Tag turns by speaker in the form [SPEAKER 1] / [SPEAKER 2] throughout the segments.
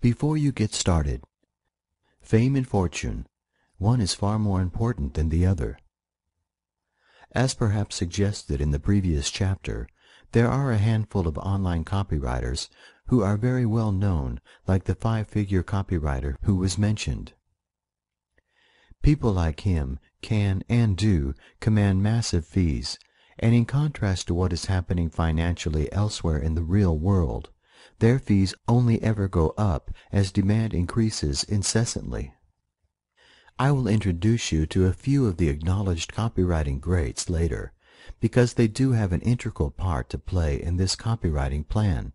[SPEAKER 1] Before you get started, fame and fortune, one is far more important than the other. As perhaps suggested in the previous chapter, there are a handful of online copywriters who are very well known, like the five-figure copywriter who was mentioned. People like him can and do command massive fees, and in contrast to what is happening financially elsewhere in the real world, their fees only ever go up as demand increases incessantly. I will introduce you to a few of the acknowledged copywriting greats later, because they do have an integral part to play in this copywriting plan.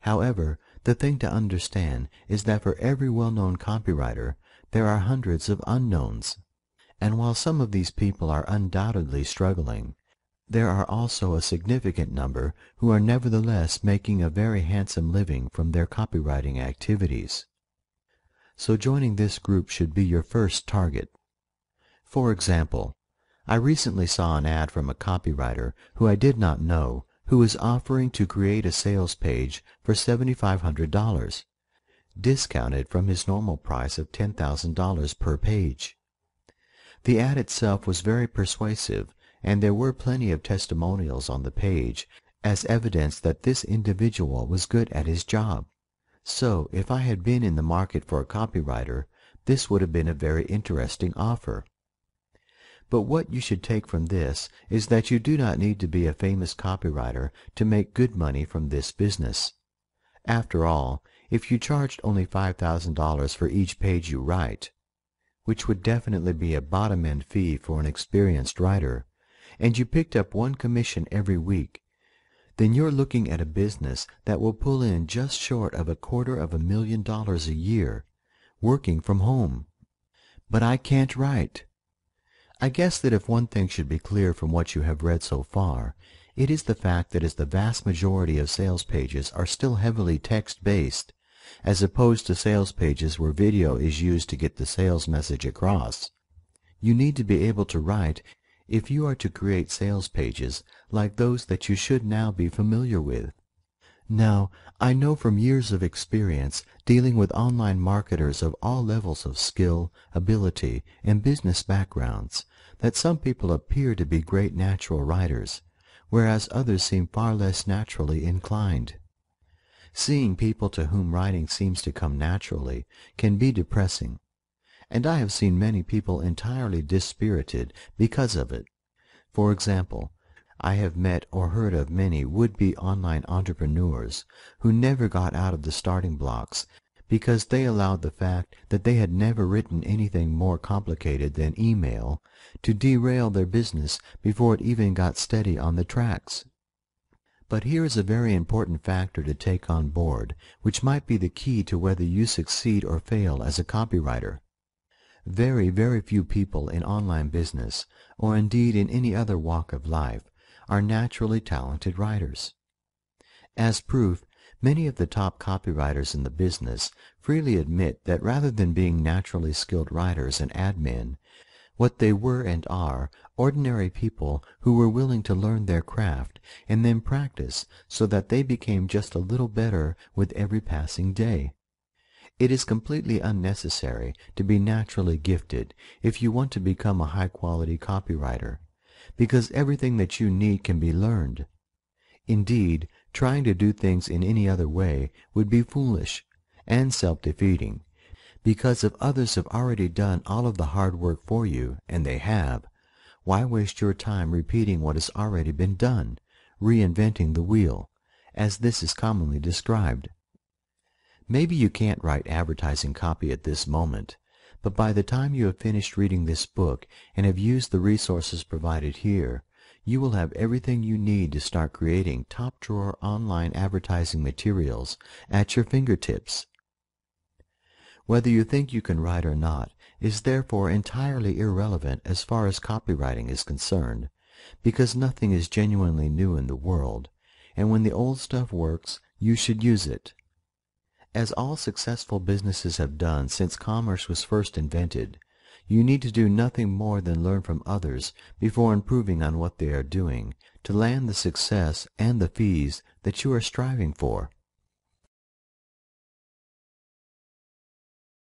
[SPEAKER 1] However, the thing to understand is that for every well-known copywriter, there are hundreds of unknowns. And while some of these people are undoubtedly struggling, there are also a significant number who are nevertheless making a very handsome living from their copywriting activities. So joining this group should be your first target. For example, I recently saw an ad from a copywriter who I did not know, who was offering to create a sales page for $7,500, discounted from his normal price of $10,000 per page. The ad itself was very persuasive, and there were plenty of testimonials on the page as evidence that this individual was good at his job. So, if I had been in the market for a copywriter, this would have been a very interesting offer. But what you should take from this is that you do not need to be a famous copywriter to make good money from this business. After all, if you charged only $5,000 for each page you write, which would definitely be a bottom-end fee for an experienced writer, and you picked up one commission every week, then you're looking at a business that will pull in just short of $250,000 a year, working from home. But I can't write. I guess that if one thing should be clear from what you have read so far, it is the fact that as the vast majority of sales pages are still heavily text-based, as opposed to sales pages where video is used to get the sales message across, you need to be able to write if you are to create sales pages like those that you should now be familiar with. Now, I know from years of experience dealing with online marketers of all levels of skill, ability, and business backgrounds that some people appear to be great natural writers, whereas others seem far less naturally inclined. Seeing people to whom writing seems to come naturally can be depressing, and I have seen many people entirely dispirited because of it. For example, I have met or heard of many would-be online entrepreneurs who never got out of the starting blocks because they allowed the fact that they had never written anything more complicated than email to derail their business before it even got steady on the tracks. But here is a very important factor to take on board, which might be the key to whether you succeed or fail as a copywriter. Very, very few people in online business, or indeed in any other walk of life, are naturally talented writers. As proof, many of the top copywriters in the business freely admit that rather than being naturally skilled writers and admin, what they were and are ordinary people who were willing to learn their craft and then practice so that they became just a little better with every passing day. It is completely unnecessary to be naturally gifted if you want to become a high-quality copywriter, because everything that you need can be learned. Indeed, trying to do things in any other way would be foolish and self-defeating, because if others have already done all of the hard work for you, and they have, why waste your time repeating what has already been done, reinventing the wheel, as this is commonly described? Maybe you can't write advertising copy at this moment, but by the time you have finished reading this book and have used the resources provided here, you will have everything you need to start creating top-drawer online advertising materials at your fingertips. Whether you think you can write or not is therefore entirely irrelevant as far as copywriting is concerned, because nothing is genuinely new in the world, and when the old stuff works, you should use it. As all successful businesses have done since commerce was first invented, you need to do nothing more than learn from others before improving on what they are doing to land the success and the fees that you are striving for.